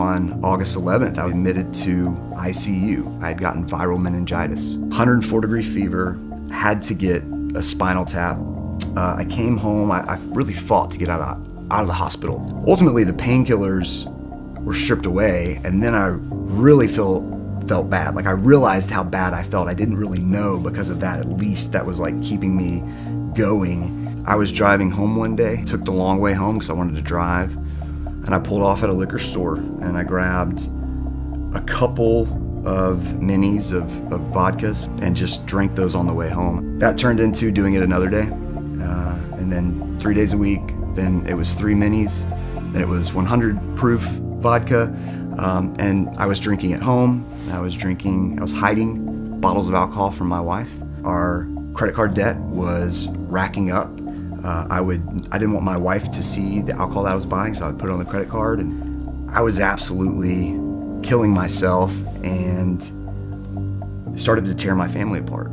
On August 11th, I was admitted to ICU. I had gotten viral meningitis, 104-degree fever, had to get a spinal tap. I came home. I really fought to get out of the hospital. Ultimately, the painkillers were stripped away, and then I really felt bad. Like, I realized how bad I felt. I didn't really know because of that. At least that was like keeping me going. I was driving home one day, took the long way home because I wanted to drive, and I pulled off at a liquor store and I grabbed a couple of minis of vodkas and just drank those on the way home. That turned into doing it another day, and then 3 days a week. Then it was 3 minis, then it was 100 proof vodka, and I was drinking at home. I was hiding bottles of alcohol from my wife. Our credit card debt was racking up. I didn't want my wife to see the alcohol that I was buying, so I would put it on the credit card, and I was absolutely killing myself and started to tear my family apart.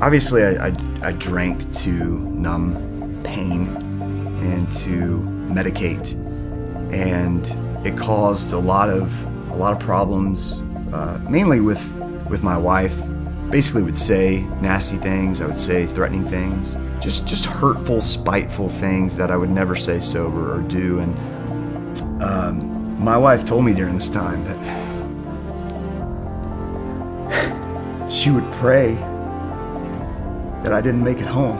Obviously, I drank to numb pain and to medicate, and it caused a lot of problems, mainly with my wife. Basically would say nasty things, I would say threatening things, just hurtful, spiteful things that I would never say sober or do. And my wife told me during this time that she would pray that I didn't make it home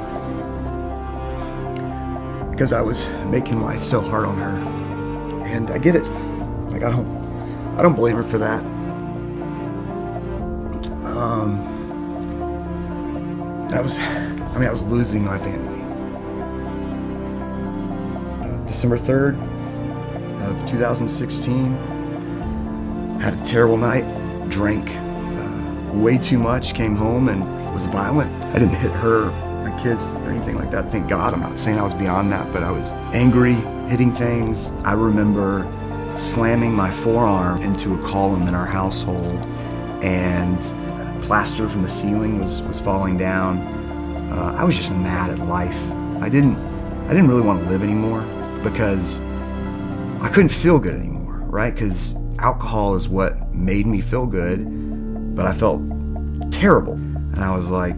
because I was making life so hard on her. And I get it. Like, I don't blame her for that. I was losing my family. December 3rd of 2016, had a terrible night, drank way too much, came home and was violent. I didn't hit her, my kids, or anything like that, thank God. I'm not saying I was beyond that, but I was angry, hitting things. I remember slamming my forearm into a column in our household, and plaster from the ceiling was falling down. I was just mad at life. I didn't really want to live anymore because I couldn't feel good anymore, right? Because alcohol is what made me feel good, but I felt terrible. And I was like,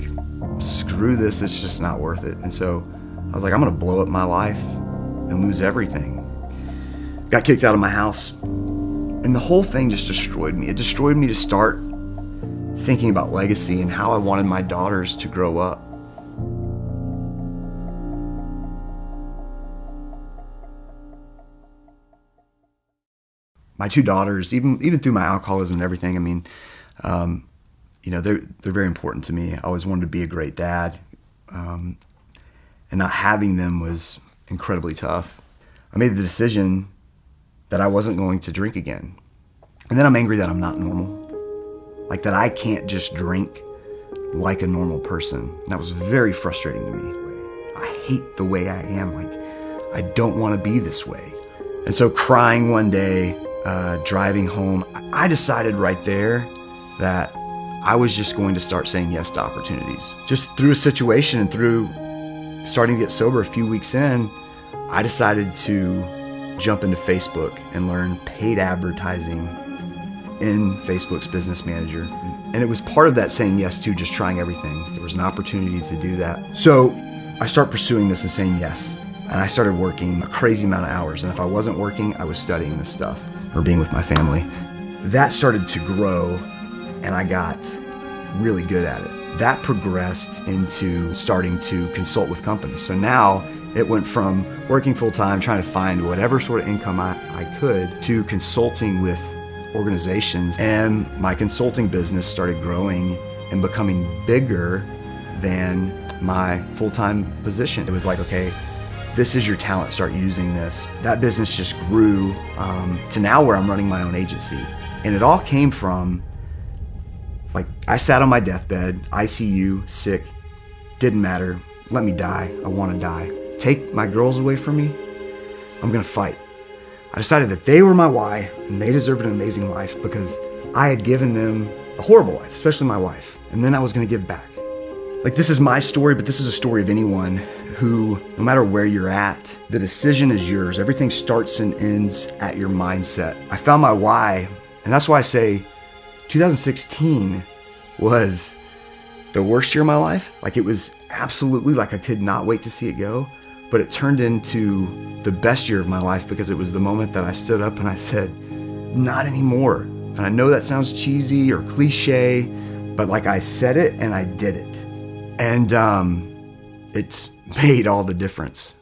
screw this, it's just not worth it. And so I was like, I'm gonna blow up my life and lose everything. Got kicked out of my house, and the whole thing just destroyed me. It destroyed me to start thinking about legacy and how I wanted my daughters to grow up. My 2 daughters, even through my alcoholism and everything, I mean, you know, they're very important to me. I always wanted to be a great dad, and not having them was incredibly tough. I made the decision that I wasn't going to drink again. And then I'm angry that I'm not normal. Like, that I can't just drink like a normal person. And that was very frustrating to me. I hate the way I am. Like, I don't want to be this way. And so crying one day, driving home, I decided right there that I was just going to start saying yes to opportunities. Just through a situation and through starting to get sober a few weeks in, I decided to jump into Facebook and learn paid advertising in Facebook's Business Manager. And it was part of that saying yes to just trying everything. There was an opportunity to do that. So I started pursuing this and saying yes. And I started working a crazy amount of hours. And if I wasn't working, I was studying this stuff or being with my family. That started to grow, and I got really good at it. That progressed into starting to consult with companies. So now it went from working full-time, trying to find whatever sort of income I could, to consulting with organizations. And my consulting business started growing and becoming bigger than my full-time position. It was like, okay, this is your talent, start using this. That business just grew to now where I'm running my own agency. And it all came from, like, I sat on my deathbed, ICU, sick, didn't matter, let me die, I want to die. Take my girls away from me, I'm gonna fight. I decided that they were my why, and they deserved an amazing life because I had given them a horrible life, especially my wife. And then I was gonna give back. Like, this is my story, but this is a story of anyone who, no matter where you're at, the decision is yours. Everything starts and ends at your mindset. I found my why, and that's why I say 2016 was the worst year of my life. Like, it was absolutely, like, I could not wait to see it go, but it turned into the best year of my life because it was the moment that I stood up and I said, not anymore. And I know that sounds cheesy or cliche, but like, I said it and I did it. And it's made all the difference.